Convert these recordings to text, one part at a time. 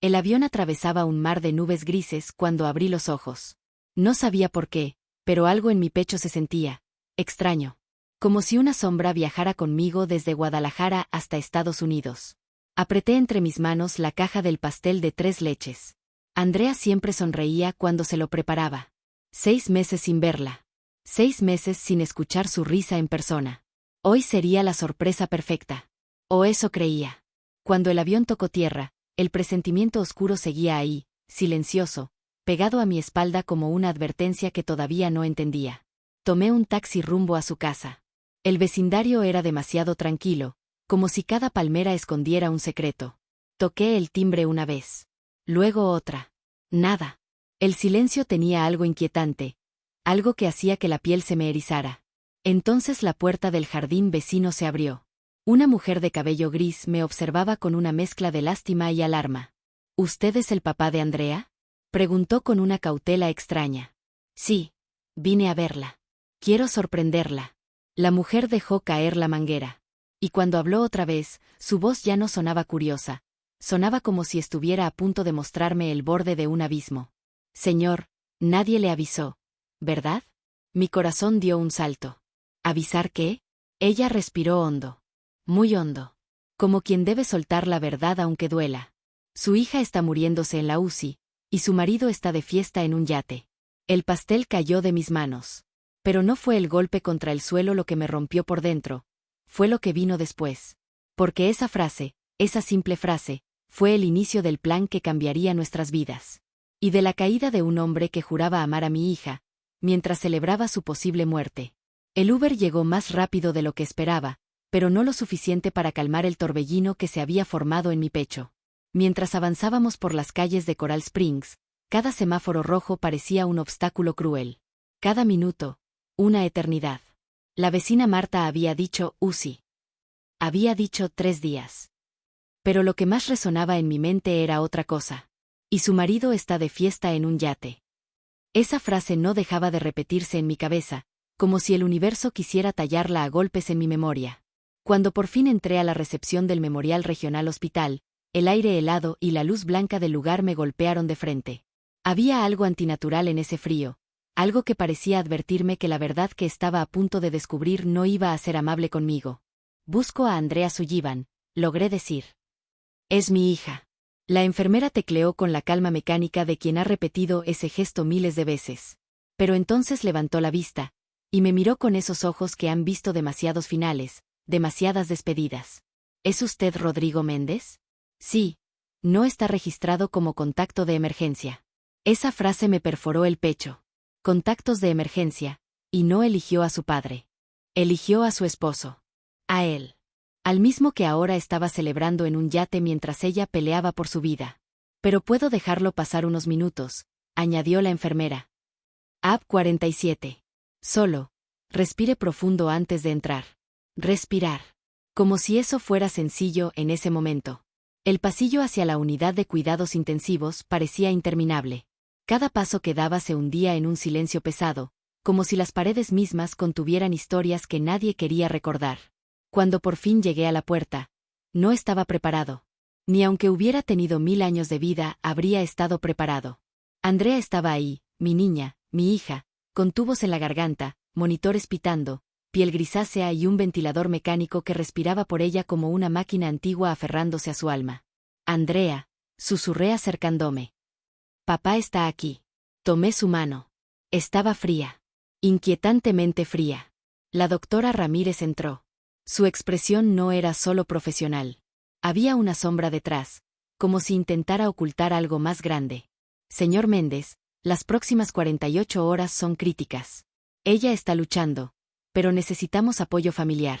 El avión atravesaba un mar de nubes grises cuando abrí los ojos. No sabía por qué, pero algo en mi pecho se sentía extraño. Como si una sombra viajara conmigo desde Guadalajara hasta Estados Unidos. Apreté entre mis manos la caja del pastel de 3 leches. Andrea siempre sonreía cuando se lo preparaba. 6 meses sin verla. 6 meses sin escuchar su risa en persona. Hoy sería la sorpresa perfecta. O eso creía. Cuando el avión tocó tierra, el presentimiento oscuro seguía ahí, silencioso, pegado a mi espalda como una advertencia que todavía no entendía. Tomé un taxi rumbo a su casa. El vecindario era demasiado tranquilo, como si cada palmera escondiera un secreto. Toqué el timbre una vez. Luego otra. Nada. El silencio tenía algo inquietante, algo que hacía que la piel se me erizara. Entonces la puerta del jardín vecino se abrió. Una mujer de cabello gris me observaba con una mezcla de lástima y alarma. ¿Usted es el papá de Andrea?, preguntó con una cautela extraña. Sí, vine a verla. Quiero sorprenderla. La mujer dejó caer la manguera. Y cuando habló otra vez, su voz ya no sonaba curiosa. Sonaba como si estuviera a punto de mostrarme el borde de un abismo. Señor, nadie le avisó, ¿verdad? Mi corazón dio un salto. ¿Avisar qué? Ella respiró hondo. Muy hondo. Como quien debe soltar la verdad aunque duela. Su hija está muriéndose en la UCI, y su marido está de fiesta en un yate. El pastel cayó de mis manos. Pero no fue el golpe contra el suelo lo que me rompió por dentro, fue lo que vino después. Porque esa frase, esa simple frase, fue el inicio del plan que cambiaría nuestras vidas. Y de la caída de un hombre que juraba amar a mi hija, mientras celebraba su posible muerte. El Uber llegó más rápido de lo que esperaba, pero no lo suficiente para calmar el torbellino que se había formado en mi pecho. Mientras avanzábamos por las calles de Coral Springs, cada semáforo rojo parecía un obstáculo cruel. Cada minuto, una eternidad. La vecina Marta había dicho UCI. Había dicho 3 días. Pero lo que más resonaba en mi mente era otra cosa. Y su marido está de fiesta en un yate. Esa frase no dejaba de repetirse en mi cabeza, como si el universo quisiera tallarla a golpes en mi memoria. Cuando por fin entré a la recepción del Memorial Regional Hospital, el aire helado y la luz blanca del lugar me golpearon de frente. Había algo antinatural en ese frío, algo que parecía advertirme que la verdad que estaba a punto de descubrir no iba a ser amable conmigo. Busco a Andrea Sullivan, logré decir. Es mi hija. La enfermera tecleó con la calma mecánica de quien ha repetido ese gesto miles de veces. Pero entonces levantó la vista, y me miró con esos ojos que han visto demasiados finales, demasiadas despedidas. ¿Es usted Rodrigo Méndez? Sí. No está registrado como contacto de emergencia. Esa frase me perforó el pecho. Contactos de emergencia, y no eligió a su padre. Eligió a su esposo. A él. Al mismo que ahora estaba celebrando en un yate mientras ella peleaba por su vida. Pero puedo dejarlo pasar unos minutos, añadió la enfermera. Ab 47. Solo. Respire profundo antes de entrar. Respirar. Como si eso fuera sencillo en ese momento. El pasillo hacia la unidad de cuidados intensivos parecía interminable. Cada paso que daba se hundía en un silencio pesado, como si las paredes mismas contuvieran historias que nadie quería recordar. Cuando por fin llegué a la puerta, no estaba preparado. Ni aunque hubiera tenido 1000 años de vida, habría estado preparado. Andrea estaba ahí, mi niña, mi hija, con tubos en la garganta, monitores pitando, piel grisácea y un ventilador mecánico que respiraba por ella como una máquina antigua aferrándose a su alma. Andrea, susurré acercándome. Papá está aquí. Tomé su mano. Estaba fría. Inquietantemente fría. La doctora Ramírez entró. Su expresión no era solo profesional. Había una sombra detrás, como si intentara ocultar algo más grande. Señor Méndez, las próximas 48 horas son críticas. Ella está luchando, pero necesitamos apoyo familiar.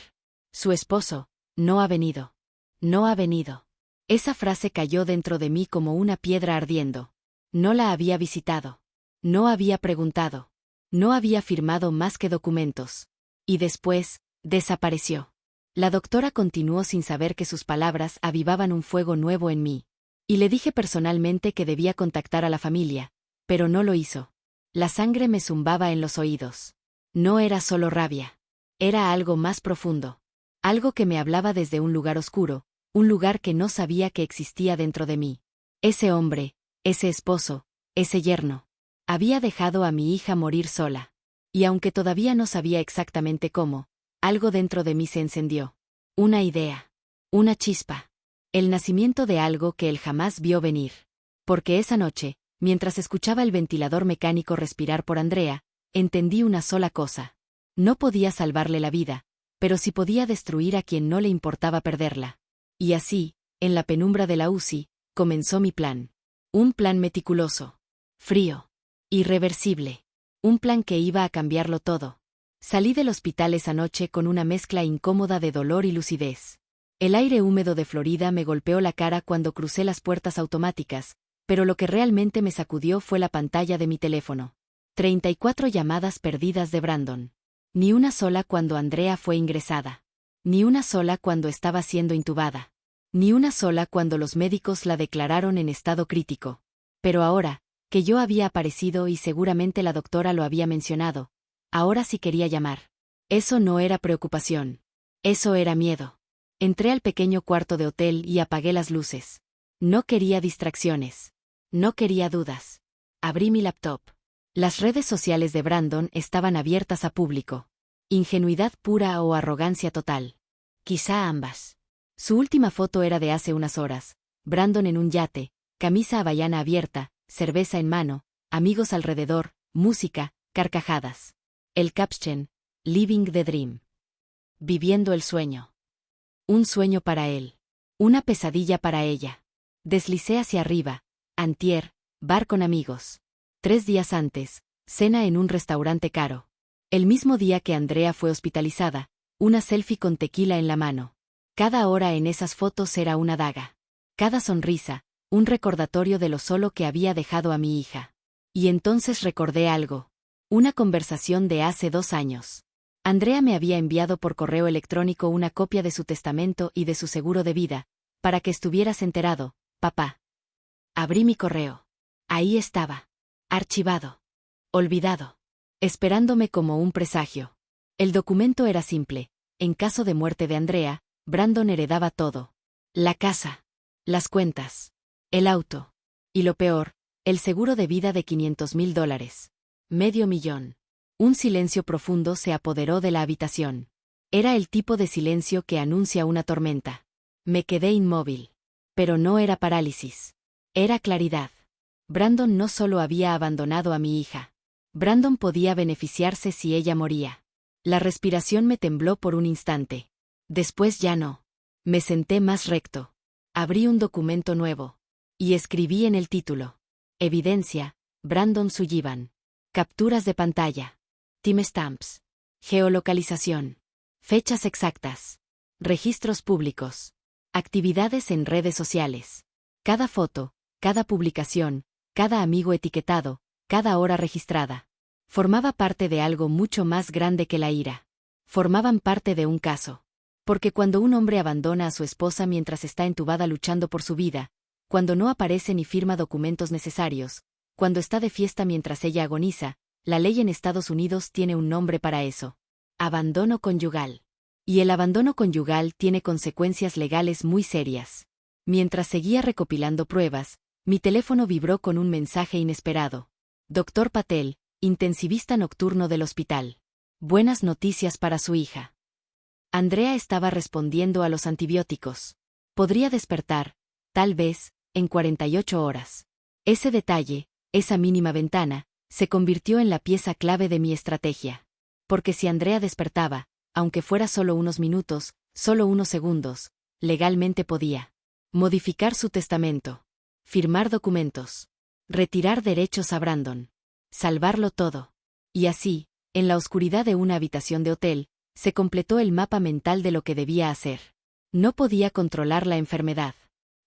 Su esposo, no ha venido. No ha venido. Esa frase cayó dentro de mí como una piedra ardiendo. No la había visitado. No había preguntado. No había firmado más que documentos. Y después, desapareció. La doctora continuó sin saber que sus palabras avivaban un fuego nuevo en mí. Y le dije personalmente que debía contactar a la familia, pero no lo hizo. La sangre me zumbaba en los oídos. No era solo rabia. Era algo más profundo. Algo que me hablaba desde un lugar oscuro, un lugar que no sabía que existía dentro de mí. Ese hombre, ese esposo, ese yerno. Había dejado a mi hija morir sola. Y aunque todavía no sabía exactamente cómo, algo dentro de mí se encendió. Una idea. Una chispa. El nacimiento de algo que él jamás vio venir. Porque esa noche, mientras escuchaba el ventilador mecánico respirar por Andrea, entendí una sola cosa. No podía salvarle la vida, pero sí podía destruir a quien no le importaba perderla. Y así, en la penumbra de la UCI, comenzó mi plan. Un plan meticuloso. Frío. Irreversible. Un plan que iba a cambiarlo todo. Salí del hospital esa noche con una mezcla incómoda de dolor y lucidez. El aire húmedo de Florida me golpeó la cara cuando crucé las puertas automáticas, pero lo que realmente me sacudió fue la pantalla de mi teléfono. 34 llamadas perdidas de Brandon. Ni una sola cuando Andrea fue ingresada. Ni una sola cuando estaba siendo intubada. Ni una sola cuando los médicos la declararon en estado crítico. Pero ahora, que yo había aparecido y seguramente la doctora lo había mencionado, ahora sí quería llamar. Eso no era preocupación. Eso era miedo. Entré al pequeño cuarto de hotel y apagué las luces. No quería distracciones. No quería dudas. Abrí mi laptop. Las redes sociales de Brandon estaban abiertas a público. Ingenuidad pura o arrogancia total. Quizá ambas. Su última foto era de hace unas horas. Brandon en un yate, camisa hawaiana abierta, cerveza en mano, amigos alrededor, música, carcajadas. El caption, Living the Dream. Viviendo el sueño. Un sueño para él. Una pesadilla para ella. Deslicé hacia arriba. Antier, bar con amigos. 3 días antes, cena en un restaurante caro. El mismo día que Andrea fue hospitalizada, una selfie con tequila en la mano. Cada hora en esas fotos era una daga. Cada sonrisa, un recordatorio de lo solo que había dejado a mi hija. Y entonces recordé algo. Una conversación de hace 2 años. Andrea me había enviado por correo electrónico una copia de su testamento y de su seguro de vida, para que estuvieras enterado, papá. Abrí mi correo. Ahí estaba. Archivado. Olvidado. Esperándome como un presagio. El documento era simple. En caso de muerte de Andrea, Brandon heredaba todo. La casa. Las cuentas. El auto. Y lo peor, el seguro de vida de $500,000. $500,000. Un silencio profundo se apoderó de la habitación. Era el tipo de silencio que anuncia una tormenta. Me quedé inmóvil. Pero no era parálisis. Era claridad. Brandon no solo había abandonado a mi hija. Brandon podía beneficiarse si ella moría. La respiración me tembló por un instante. Después ya no. Me senté más recto. Abrí un documento nuevo. Y escribí en el título. Evidencia, Brandon Sullivan. Capturas de pantalla. Timestamps. Geolocalización. Fechas exactas. Registros públicos. Actividades en redes sociales. Cada foto, cada publicación, cada amigo etiquetado, cada hora registrada. Formaba parte de algo mucho más grande que la ira. Formaban parte de un caso. Porque cuando un hombre abandona a su esposa mientras está entubada luchando por su vida, cuando no aparece ni firma documentos necesarios, cuando está de fiesta mientras ella agoniza, la ley en Estados Unidos tiene un nombre para eso. Abandono conyugal. Y el abandono conyugal tiene consecuencias legales muy serias. Mientras seguía recopilando pruebas, mi teléfono vibró con un mensaje inesperado. Dr. Patel, intensivista nocturno del hospital. Buenas noticias para su hija. Andrea estaba respondiendo a los antibióticos. Podría despertar, tal vez, en 48 horas. Ese detalle, esa mínima ventana, se convirtió en la pieza clave de mi estrategia. Porque si Andrea despertaba, aunque fuera solo unos minutos, solo unos segundos, legalmente podía modificar su testamento, firmar documentos, retirar derechos a Brandon, salvarlo todo. Y así, en la oscuridad de una habitación de hotel, se completó el mapa mental de lo que debía hacer. No podía controlar la enfermedad.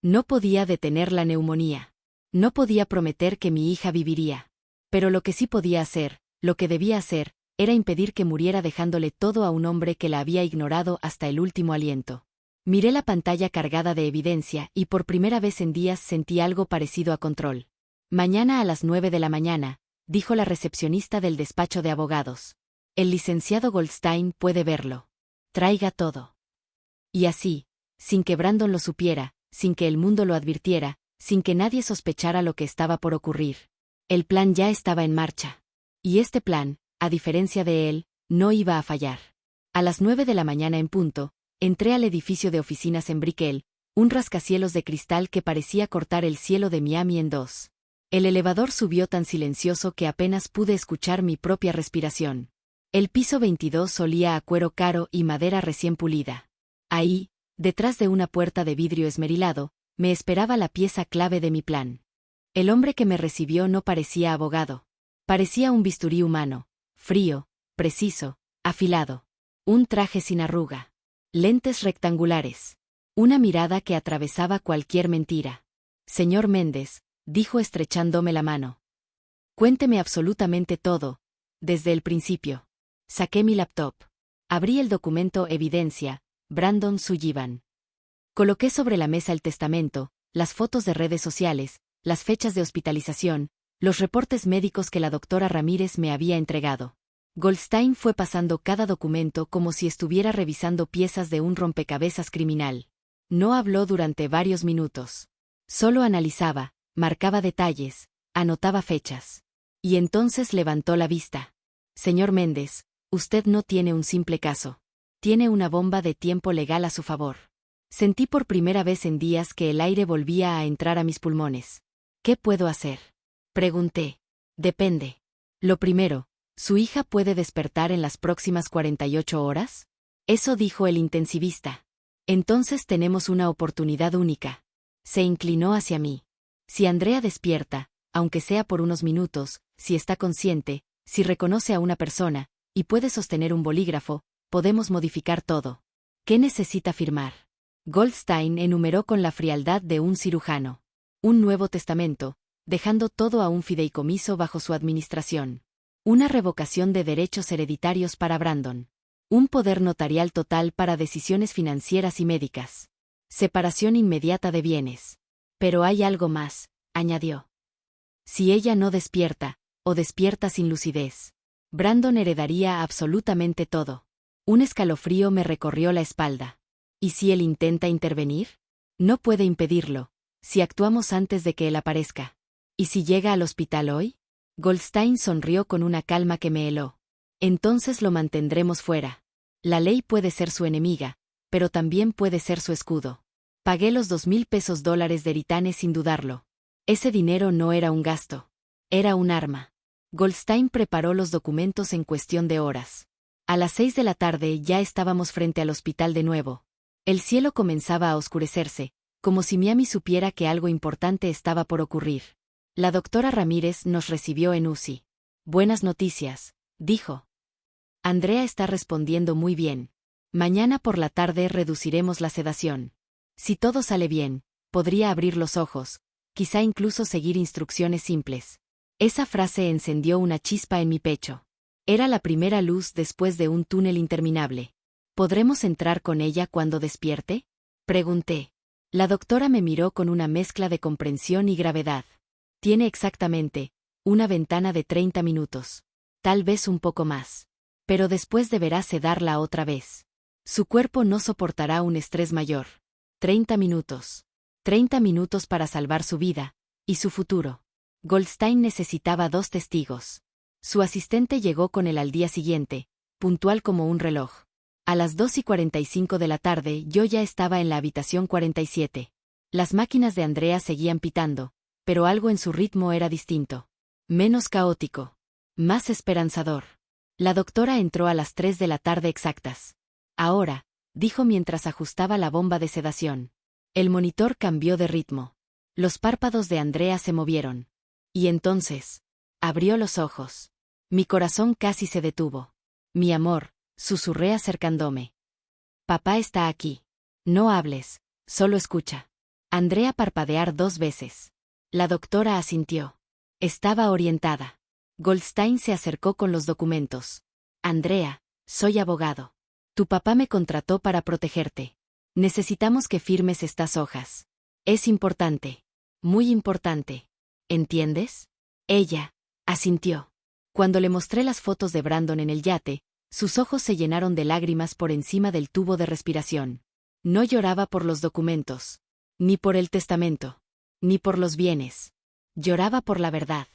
No podía detener la neumonía. No podía prometer que mi hija viviría. Pero lo que sí podía hacer, lo que debía hacer, era impedir que muriera dejándole todo a un hombre que la había ignorado hasta el último aliento. Miré la pantalla cargada de evidencia y por primera vez en días sentí algo parecido a control. Mañana a las 9 de la mañana, dijo la recepcionista del despacho de abogados. El licenciado Goldstein puede verlo. Traiga todo. Y así, sin que Brandon lo supiera, sin que el mundo lo advirtiera, sin que nadie sospechara lo que estaba por ocurrir. El plan ya estaba en marcha. Y este plan, a diferencia de él, no iba a fallar. A las 9 de la mañana en punto, entré al edificio de oficinas en Brickell, un rascacielos de cristal que parecía cortar el cielo de Miami en dos. El elevador subió tan silencioso que apenas pude escuchar mi propia respiración. El piso 22 olía a cuero caro y madera recién pulida. Ahí, detrás de una puerta de vidrio esmerilado, me esperaba la pieza clave de mi plan. El hombre que me recibió no parecía abogado. Parecía un bisturí humano, frío, preciso, afilado. Un traje sin arruga. Lentes rectangulares. Una mirada que atravesaba cualquier mentira. Señor Méndez, dijo estrechándome la mano. Cuénteme absolutamente todo, desde el principio. Saqué mi laptop. Abrí el documento Evidencia, Brandon Sullivan. Coloqué sobre la mesa el testamento, las fotos de redes sociales, las fechas de hospitalización, los reportes médicos que la doctora Ramírez me había entregado. Goldstein fue pasando cada documento como si estuviera revisando piezas de un rompecabezas criminal. No habló durante varios minutos. Solo analizaba, marcaba detalles, anotaba fechas. Y entonces levantó la vista. Señor Méndez, usted no tiene un simple caso. Tiene una bomba de tiempo legal a su favor. Sentí por primera vez en días que el aire volvía a entrar a mis pulmones. ¿Qué puedo hacer? Pregunté. Depende. Lo primero, ¿su hija puede despertar en las próximas 48 horas? Eso dijo el intensivista. Entonces tenemos una oportunidad única. Se inclinó hacia mí. Si Andrea despierta, aunque sea por unos minutos, si está consciente, si reconoce a una persona, y puede sostener un bolígrafo, podemos modificar todo. ¿Qué necesita firmar? Goldstein enumeró con la frialdad de un cirujano. Un nuevo testamento, dejando todo a un fideicomiso bajo su administración. Una revocación de derechos hereditarios para Brandon. Un poder notarial total para decisiones financieras y médicas. Separación inmediata de bienes. Pero hay algo más, añadió. Si ella no despierta, o despierta sin lucidez, Brandon heredaría absolutamente todo. Un escalofrío me recorrió la espalda. ¿Y si él intenta intervenir? No puede impedirlo, si actuamos antes de que él aparezca. ¿Y si llega al hospital hoy? Goldstein sonrió con una calma que me heló. Entonces lo mantendremos fuera. La ley puede ser su enemiga, pero también puede ser su escudo. Pagué los $2,000 de Eritane sin dudarlo. Ese dinero no era un gasto. Era un arma. Goldstein preparó los documentos en cuestión de horas. A las 6 de la tarde ya estábamos frente al hospital de nuevo. El cielo comenzaba a oscurecerse, como si Miami supiera que algo importante estaba por ocurrir. La doctora Ramírez nos recibió en UCI. Buenas noticias, dijo. Andrea está respondiendo muy bien. Mañana por la tarde reduciremos la sedación. Si todo sale bien, podría abrir los ojos, quizá incluso seguir instrucciones simples. Esa frase encendió una chispa en mi pecho. Era la primera luz después de un túnel interminable. ¿Podremos entrar con ella cuando despierte? Pregunté. La doctora me miró con una mezcla de comprensión y gravedad. Tiene exactamente una ventana de 30 minutos. Tal vez un poco más. Pero después deberá sedarla otra vez. Su cuerpo no soportará un estrés mayor. 30 minutos. 30 minutos para salvar su vida y su futuro. Goldstein necesitaba 2 testigos. Su asistente llegó con él al día siguiente, puntual como un reloj. A las 2:45 de la tarde yo ya estaba en la habitación 47. Las máquinas de Andrea seguían pitando, pero algo en su ritmo era distinto. Menos caótico. Más esperanzador. La doctora entró a las 3 de la tarde exactas. Ahora, dijo mientras ajustaba la bomba de sedación. El monitor cambió de ritmo. Los párpados de Andrea se movieron. Y entonces, abrió los ojos. Mi corazón casi se detuvo. Mi amor, susurré acercándome. Papá está aquí. No hables, solo escucha. Andrea parpadear 2 veces. La doctora asintió. Estaba orientada. Goldstein se acercó con los documentos. Andrea, soy abogado. Tu papá me contrató para protegerte. Necesitamos que firmes estas hojas. Es importante. Muy importante. ¿Entiendes? Ella asintió. Cuando le mostré las fotos de Brandon en el yate, sus ojos se llenaron de lágrimas por encima del tubo de respiración. No lloraba por los documentos. Ni por el testamento. Ni por los bienes. Lloraba por la verdad.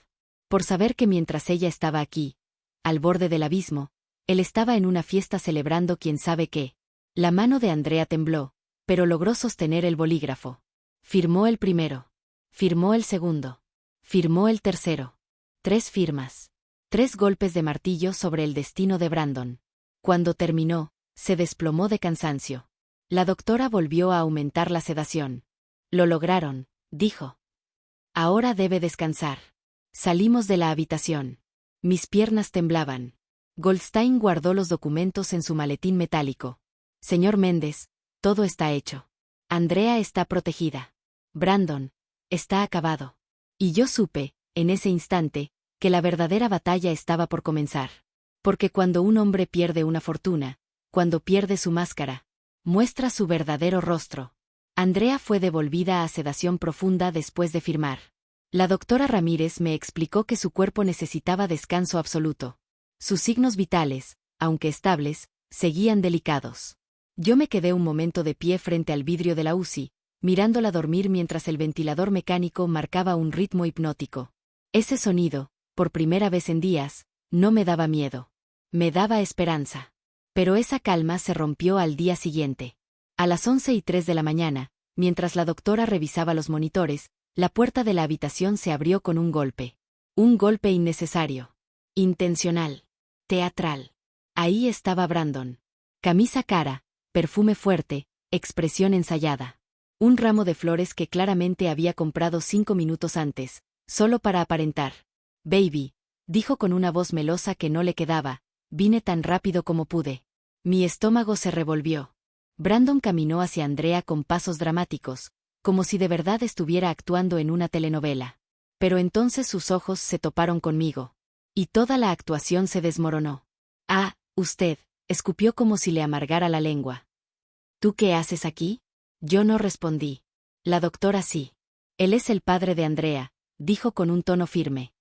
Por saber que mientras ella estaba aquí, al borde del abismo, él estaba en una fiesta celebrando quién sabe qué. La mano de Andrea tembló, pero logró sostener el bolígrafo. Firmó el primero. Firmó el segundo. Firmó el tercero. 3 firmas. 3 golpes de martillo sobre el destino de Brandon. Cuando terminó, se desplomó de cansancio. La doctora volvió a aumentar la sedación. Lo lograron, dijo. Ahora debe descansar. Salimos de la habitación. Mis piernas temblaban. Goldstein guardó los documentos en su maletín metálico. Señor Méndez, todo está hecho. Andrea está protegida. Brandon, está acabado. Y yo supe, en ese instante, que la verdadera batalla estaba por comenzar. Porque cuando un hombre pierde una fortuna, cuando pierde su máscara, muestra su verdadero rostro. Andrea fue devolvida a sedación profunda después de firmar. La doctora Ramírez me explicó que su cuerpo necesitaba descanso absoluto. Sus signos vitales, aunque estables, seguían delicados. Yo me quedé un momento de pie frente al vidrio de la UCI, mirándola dormir mientras el ventilador mecánico marcaba un ritmo hipnótico. Ese sonido, por primera vez en días, no me daba miedo. Me daba esperanza. Pero esa calma se rompió al día siguiente. A las 11:03 de la mañana, mientras la doctora revisaba los monitores, la puerta de la habitación se abrió con un golpe. Un golpe innecesario. Intencional. Teatral. Ahí estaba Brandon. Camisa cara, perfume fuerte, expresión ensayada. Un ramo de flores que claramente había comprado 5 minutos antes, solo para aparentar. Baby, dijo con una voz melosa que no le quedaba, vine tan rápido como pude. Mi estómago se revolvió. Brandon caminó hacia Andrea con pasos dramáticos, como si de verdad estuviera actuando en una telenovela. Pero entonces sus ojos se toparon conmigo. Y toda la actuación se desmoronó. Ah, usted, escupió como si le amargara la lengua. ¿Tú qué haces aquí? Yo no respondí. La doctora sí. Él es el padre de Andrea, dijo con un tono firme.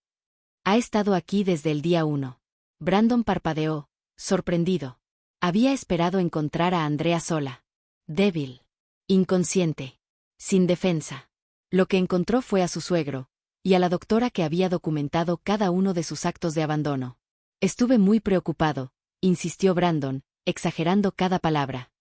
Ha estado aquí desde el día 1. Brandon parpadeó, sorprendido. Había esperado encontrar a Andrea sola. Débil. Inconsciente. Sin defensa. Lo que encontró fue a su suegro, y a la doctora que había documentado cada uno de sus actos de abandono. Estuve muy preocupado, insistió Brandon, exagerando cada palabra.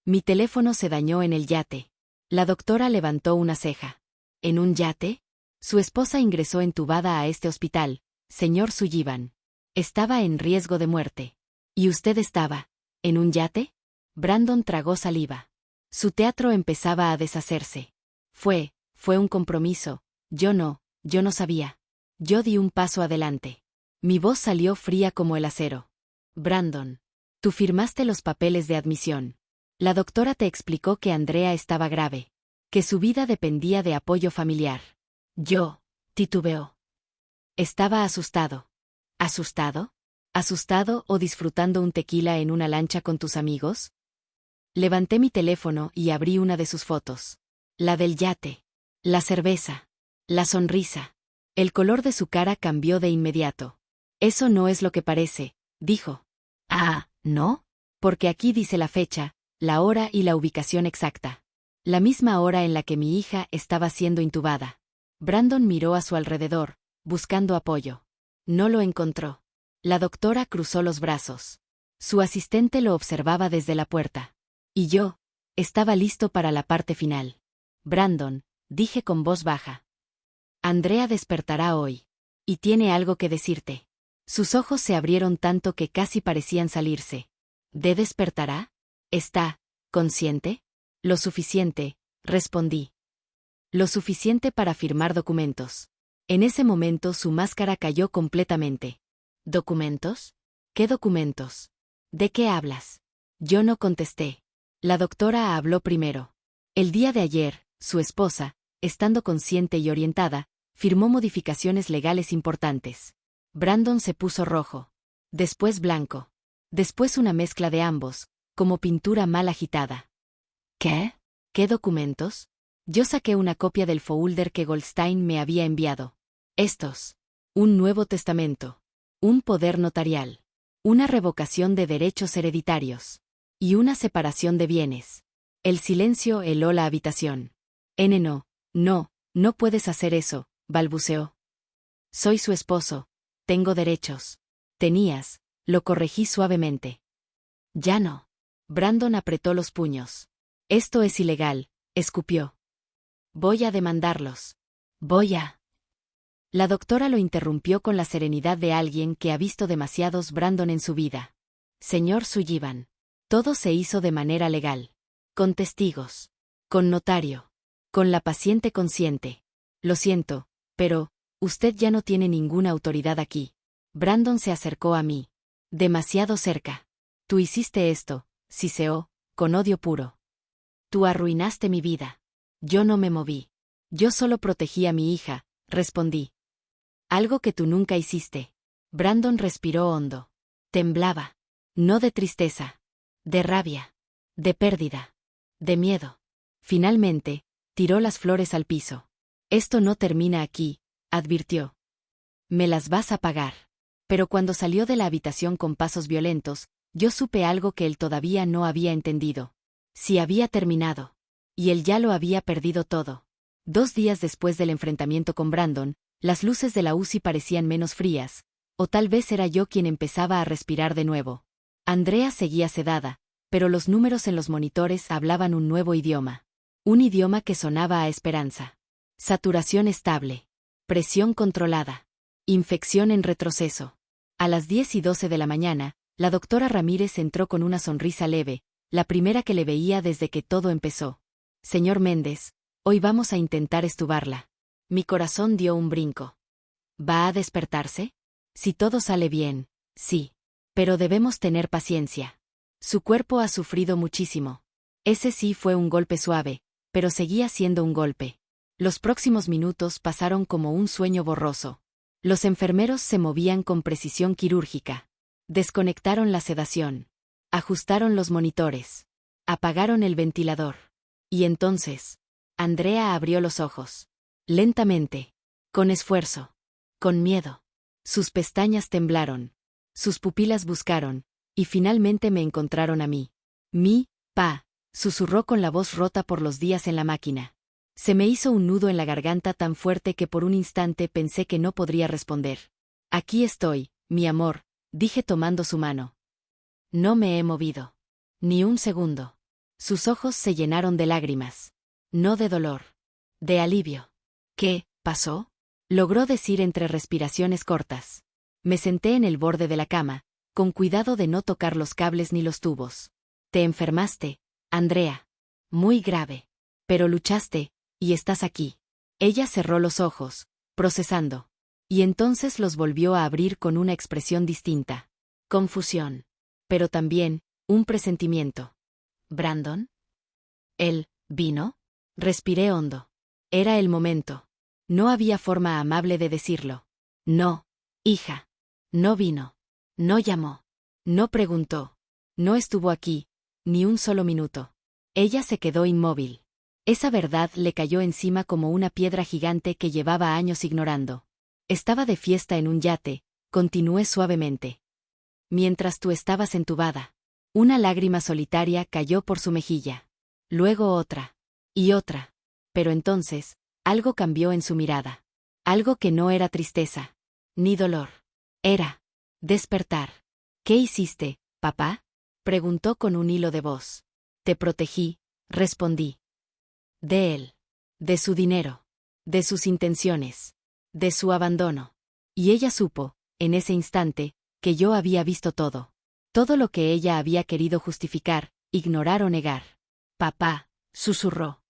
Mi teléfono se dañó en el yate. La doctora levantó una ceja. ¿En un yate? Su esposa ingresó entubada a este hospital, señor Sullivan. Estaba en riesgo de muerte. ¿Y usted estaba en un yate? Brandon tragó saliva. Su teatro empezaba a deshacerse. Fue un compromiso. Yo no sabía. Yo di un paso adelante. Mi voz salió fría como el acero. Brandon, tú firmaste los papeles de admisión. La doctora te explicó que Andrea estaba grave, que su vida dependía de apoyo familiar. Yo titubeó. Estaba asustado. ¿Asustado? ¿Asustado o disfrutando un tequila en una lancha con tus amigos? Levanté mi teléfono y abrí una de sus fotos. La del yate. La cerveza. La sonrisa. El color de su cara cambió de inmediato. Eso no es lo que parece, dijo. Ah, ¿no? Porque aquí dice la fecha, la hora y la ubicación exacta. La misma hora en la que mi hija estaba siendo intubada. Brandon miró a su alrededor, buscando apoyo. No lo encontró. La doctora cruzó los brazos. Su asistente lo observaba desde la puerta. Y yo estaba listo para la parte final. Brandon, dije con voz baja. Andrea despertará hoy. Y tiene algo que decirte. Sus ojos se abrieron tanto que casi parecían salirse. ¿De despertará? ¿Está consciente? Lo suficiente, respondí. Lo suficiente para firmar documentos. En ese momento su máscara cayó completamente. ¿Documentos? ¿Qué documentos? ¿De qué hablas? Yo no contesté. La doctora habló primero. El día de ayer, su esposa, estando consciente y orientada, firmó modificaciones legales importantes. Brandon se puso rojo. Después blanco. Después una mezcla de ambos, como pintura mal agitada. ¿Qué? ¿Qué documentos? Yo saqué una copia del folder que Goldstein me había enviado. Estos. Un nuevo testamento. Un poder notarial. Una revocación de derechos hereditarios. Y una separación de bienes. El silencio heló la habitación. No, No puedes hacer eso, balbuceó. Soy su esposo. Tengo derechos. Tenías, lo corregí suavemente. Ya no. Brandon apretó los puños. Esto es ilegal, escupió. Voy a demandarlos. Voy a... La doctora lo interrumpió con la serenidad de alguien que ha visto demasiados Brandon en su vida. Señor Sullivan. Todo se hizo de manera legal. Con testigos. Con notario. Con la paciente consciente. Lo siento, pero, usted ya no tiene ninguna autoridad aquí. Brandon se acercó a mí. Demasiado cerca. Tú hiciste esto, siseó, con odio puro. Tú arruinaste mi vida. Yo no me moví. Yo solo protegí a mi hija, respondí. Algo que tú nunca hiciste. Brandon respiró hondo. Temblaba. No de tristeza. De rabia. De pérdida. De miedo. Finalmente, tiró las flores al piso. Esto no termina aquí, advirtió. Me las vas a pagar. Pero cuando salió de la habitación con pasos violentos, yo supe algo que él todavía no había entendido. Sí había terminado. Y él ya lo había perdido todo. 2 días después del enfrentamiento con Brandon, las luces de la UCI parecían menos frías, o tal vez era yo quien empezaba a respirar de nuevo. Andrea seguía sedada, pero los números en los monitores hablaban un nuevo idioma. Un idioma que sonaba a esperanza. Saturación estable. Presión controlada. Infección en retroceso. A las 10:12 de la mañana, la doctora Ramírez entró con una sonrisa leve, la primera que le veía desde que todo empezó. Señor Méndez, hoy vamos a intentar estubarla. Mi corazón dio un brinco. ¿Va a despertarse? Si todo sale bien, sí. Pero debemos tener paciencia. Su cuerpo ha sufrido muchísimo. Ese sí fue un golpe suave, pero seguía siendo un golpe. Los próximos minutos pasaron como un sueño borroso. Los enfermeros se movían con precisión quirúrgica. Desconectaron la sedación. Ajustaron los monitores. Apagaron el ventilador. Y entonces, Andrea abrió los ojos. Lentamente. Con esfuerzo. Con miedo. Sus pestañas temblaron. Sus pupilas buscaron, y finalmente me encontraron a mí. Pa, susurró con la voz rota por los días en la máquina. Se me hizo un nudo en la garganta tan fuerte que por un instante pensé que no podría responder. Aquí estoy, mi amor, dije tomando su mano. No me he movido. Ni un segundo. Sus ojos se llenaron de lágrimas. No de dolor. De alivio. ¿Qué pasó? Logró decir entre respiraciones cortas. Me senté en el borde de la cama, con cuidado de no tocar los cables ni los tubos. Te enfermaste, Andrea. Muy grave. Pero luchaste, y estás aquí. Ella cerró los ojos, procesando. Y entonces los volvió a abrir con una expresión distinta. Confusión. Pero también, un presentimiento. ¿Brandon? ¿Él vino? Respiré hondo. Era el momento. No había forma amable de decirlo. No, hija. No vino. No llamó. No preguntó. No estuvo aquí, ni un solo minuto. Ella se quedó inmóvil. Esa verdad le cayó encima como una piedra gigante que llevaba años ignorando. Estaba de fiesta en un yate, continué suavemente. Mientras tú estabas entubada. Una lágrima solitaria cayó por su mejilla. Luego otra. Y otra. Pero entonces, algo cambió en su mirada. Algo que no era tristeza. Ni dolor. Era despertar. ¿Qué hiciste, papá? Preguntó con un hilo de voz. Te protegí, respondí. De él. De su dinero. De sus intenciones. De su abandono. Y ella supo, en ese instante, que yo había visto todo. Todo lo que ella había querido justificar, ignorar o negar. Papá, susurró.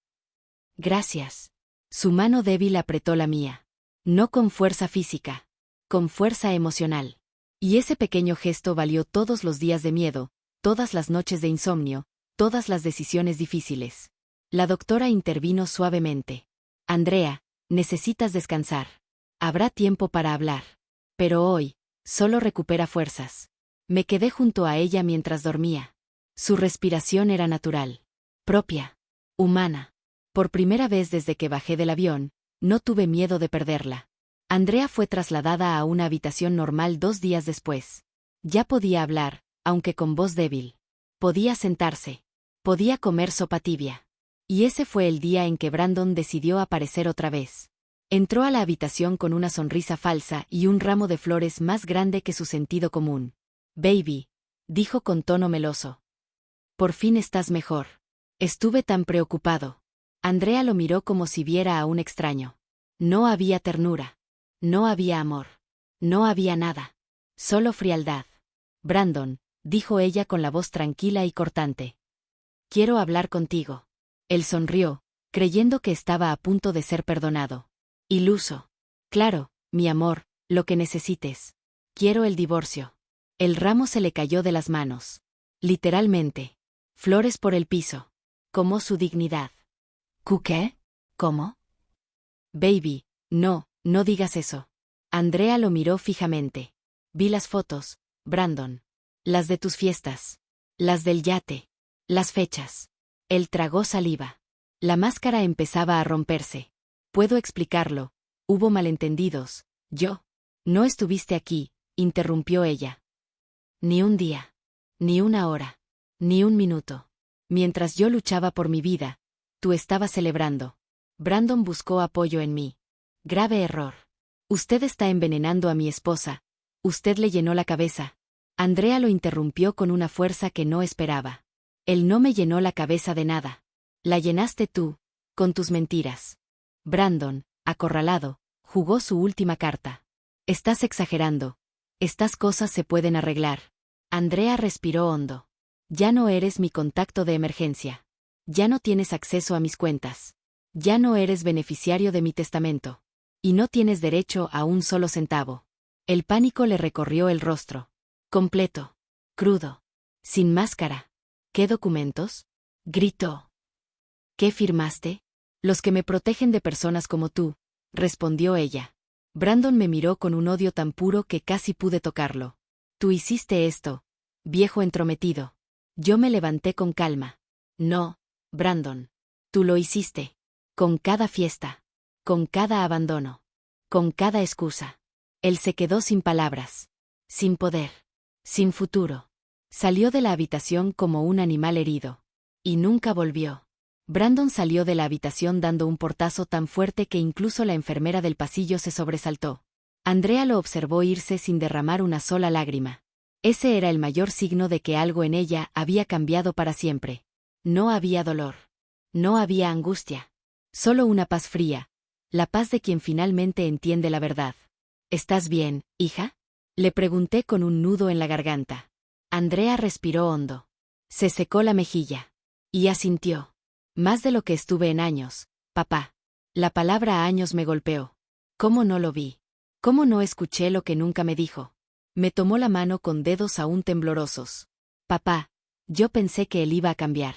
Gracias. Su mano débil apretó la mía. No con fuerza física. Con fuerza emocional. Y ese pequeño gesto valió todos los días de miedo, todas las noches de insomnio, todas las decisiones difíciles. La doctora intervino suavemente. Andrea, necesitas descansar. Habrá tiempo para hablar. Pero hoy, solo recupera fuerzas. Me quedé junto a ella mientras dormía. Su respiración era natural. Propia. Humana. Por primera vez desde que bajé del avión, no tuve miedo de perderla. Andrea fue trasladada a una habitación normal 2 días después. Ya podía hablar, aunque con voz débil. Podía sentarse. Podía comer sopa tibia. Y ese fue el día en que Brandon decidió aparecer otra vez. Entró a la habitación con una sonrisa falsa y un ramo de flores más grande que su sentido común. «Baby», dijo con tono meloso. «Por fin estás mejor. Estuve tan preocupado». Andrea lo miró como si viera a un extraño. No había ternura. No había amor. No había nada. Solo frialdad. «Brandon», dijo ella con la voz tranquila y cortante. «Quiero hablar contigo». Él sonrió, creyendo que estaba a punto de ser perdonado. Iluso. «Claro, mi amor, lo que necesites. Quiero el divorcio». El ramo se le cayó de las manos. Literalmente. Flores por el piso. Como su dignidad. ¿Qué? ¿Cómo? «Baby, no, no digas eso». Andrea lo miró fijamente. «Vi las fotos, Brandon. Las de tus fiestas. Las del yate. Las fechas». Él tragó saliva. La máscara empezaba a romperse. «Puedo explicarlo. Hubo malentendidos. Yo». «No estuviste aquí», interrumpió ella. «Ni un día. Ni una hora. Ni un minuto. Mientras yo luchaba por mi vida, tú estabas celebrando». Brandon buscó apoyo en mí. «Grave error. Usted está envenenando a mi esposa. Usted le llenó la cabeza». Andrea lo interrumpió con una fuerza que no esperaba. «Él no me llenó la cabeza de nada. La llenaste tú, con tus mentiras». Brandon, acorralado, jugó su última carta. «Estás exagerando. Estas cosas se pueden arreglar». Andrea respiró hondo. «Ya no eres mi contacto de emergencia. Ya no tienes acceso a mis cuentas. Ya no eres beneficiario de mi testamento. Y no tienes derecho a un solo centavo». El pánico le recorrió el rostro. Completo. Crudo. Sin máscara. «¿Qué documentos?», gritó. «¿Qué firmaste?». «Los que me protegen de personas como tú», respondió ella. Brandon me miró con un odio tan puro que casi pude tocarlo. «Tú hiciste esto, viejo entrometido». Yo me levanté con calma. «No, Brandon. Tú lo hiciste. Con cada fiesta. Con cada abandono. Con cada excusa». Él se quedó sin palabras. Sin poder. Sin futuro. Salió de la habitación como un animal herido. Y nunca volvió. Brandon salió de la habitación dando un portazo tan fuerte que incluso la enfermera del pasillo se sobresaltó. Andrea lo observó irse sin derramar una sola lágrima. Ese era el mayor signo de que algo en ella había cambiado para siempre. No había dolor. No había angustia. Solo una paz fría. La paz de quien finalmente entiende la verdad. «¿Estás bien, hija?», le pregunté con un nudo en la garganta. Andrea respiró hondo. Se secó la mejilla. Y asintió. «Más de lo que estuve en años, papá». La palabra años me golpeó. ¿Cómo no lo vi? ¿Cómo no escuché lo que nunca me dijo? Me tomó la mano con dedos aún temblorosos. «Papá, yo pensé que él iba a cambiar.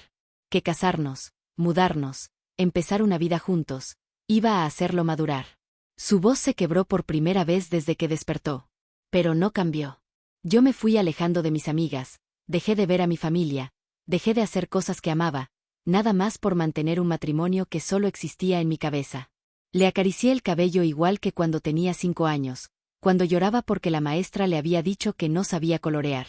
Que casarnos, mudarnos, empezar una vida juntos, iba a hacerlo madurar». Su voz se quebró por primera vez desde que despertó. Pero no cambió. Yo me fui alejando de mis amigas, dejé de ver a mi familia, dejé de hacer cosas que amaba, nada más por mantener un matrimonio que solo existía en mi cabeza. Le acaricié el cabello igual que cuando tenía 5 años, cuando lloraba porque la maestra le había dicho que no sabía colorear.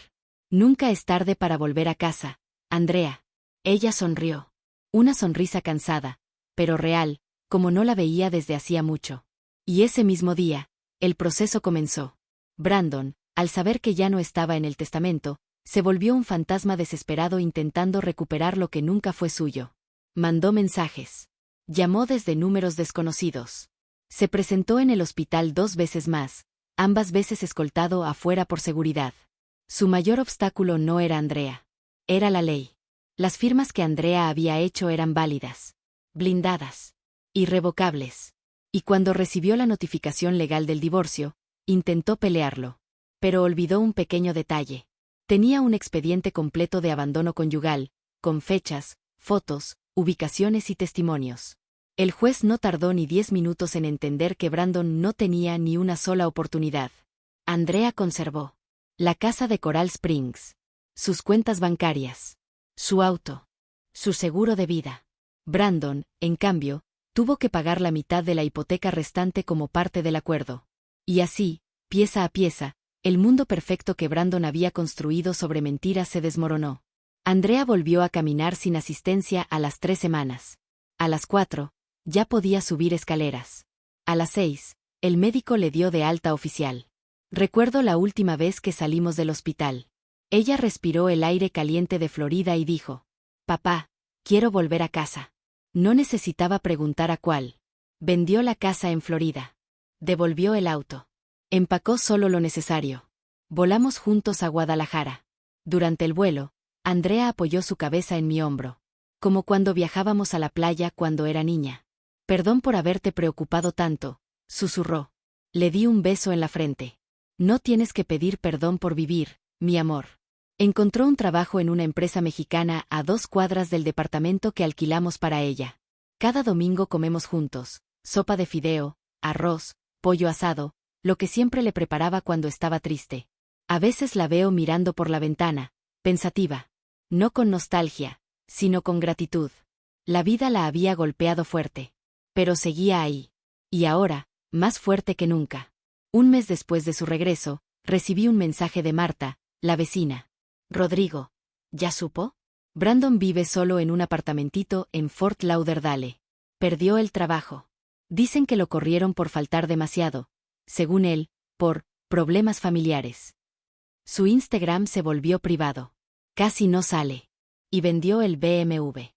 «Nunca es tarde para volver a casa, Andrea». Ella sonrió. Una sonrisa cansada, pero real, como no la veía desde hacía mucho. Y ese mismo día, el proceso comenzó. Brandon, al saber que ya no estaba en el testamento, se volvió un fantasma desesperado intentando recuperar lo que nunca fue suyo. Mandó mensajes. Llamó desde números desconocidos. Se presentó en el hospital 2 veces más, ambas veces escoltado afuera por seguridad. Su mayor obstáculo no era Andrea. Era la ley. Las firmas que Andrea había hecho eran válidas. Blindadas. Irrevocables. Y cuando recibió la notificación legal del divorcio, intentó pelearlo. Pero olvidó un pequeño detalle. Tenía un expediente completo de abandono conyugal, con fechas, fotos, ubicaciones y testimonios. El juez no tardó ni 10 minutos en entender que Brandon no tenía ni una sola oportunidad. Andrea conservó la casa de Coral Springs, sus cuentas bancarias, su auto, su seguro de vida. Brandon, en cambio, tuvo que pagar la mitad de la hipoteca restante como parte del acuerdo. Y así, pieza a pieza, el mundo perfecto que Brandon había construido sobre mentiras se desmoronó. Andrea volvió a caminar sin asistencia a las 3 semanas. A las 4, ya podía subir escaleras. A las 6, el médico le dio de alta oficial. Recuerdo la última vez que salimos del hospital. Ella respiró el aire caliente de Florida y dijo: «Papá, quiero volver a casa». No necesitaba preguntar a cuál. Vendió la casa en Florida. Devolvió el auto. Empacó solo lo necesario. Volamos juntos a Guadalajara. Durante el vuelo, Andrea apoyó su cabeza en mi hombro. Como cuando viajábamos a la playa cuando era niña. «Perdón por haberte preocupado tanto», susurró. Le di un beso en la frente. «No tienes que pedir perdón por vivir, mi amor». Encontró un trabajo en una empresa mexicana a 2 cuadras del departamento que alquilamos para ella. Cada domingo comemos juntos, sopa de fideo, arroz, pollo asado, lo que siempre le preparaba cuando estaba triste. A veces la veo mirando por la ventana, pensativa. No con nostalgia, sino con gratitud. La vida la había golpeado fuerte. Pero seguía ahí. Y ahora, más fuerte que nunca. Un mes después de su regreso, recibí un mensaje de Marta, la vecina. «Rodrigo, ¿ya supo? Brandon vive solo en un apartamentito en Fort Lauderdale. Perdió el trabajo. Dicen que lo corrieron por faltar demasiado. Según él, por problemas familiares. Su Instagram se volvió privado. Casi no sale. Y vendió el BMW.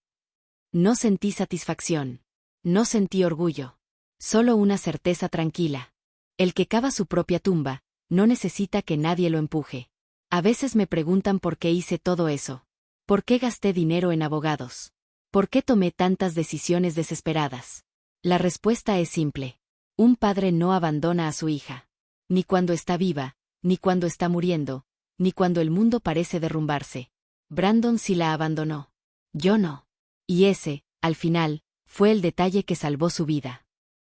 No sentí satisfacción. No sentí orgullo. Solo una certeza tranquila. El que cava su propia tumba, no necesita que nadie lo empuje. A veces me preguntan por qué hice todo eso. ¿Por qué gasté dinero en abogados? ¿Por qué tomé tantas decisiones desesperadas? La respuesta es simple. Un padre no abandona a su hija. Ni cuando está viva, ni cuando está muriendo, ni cuando el mundo parece derrumbarse. Brandon sí la abandonó. Yo no. Y ese, al final, fue el detalle que salvó su vida.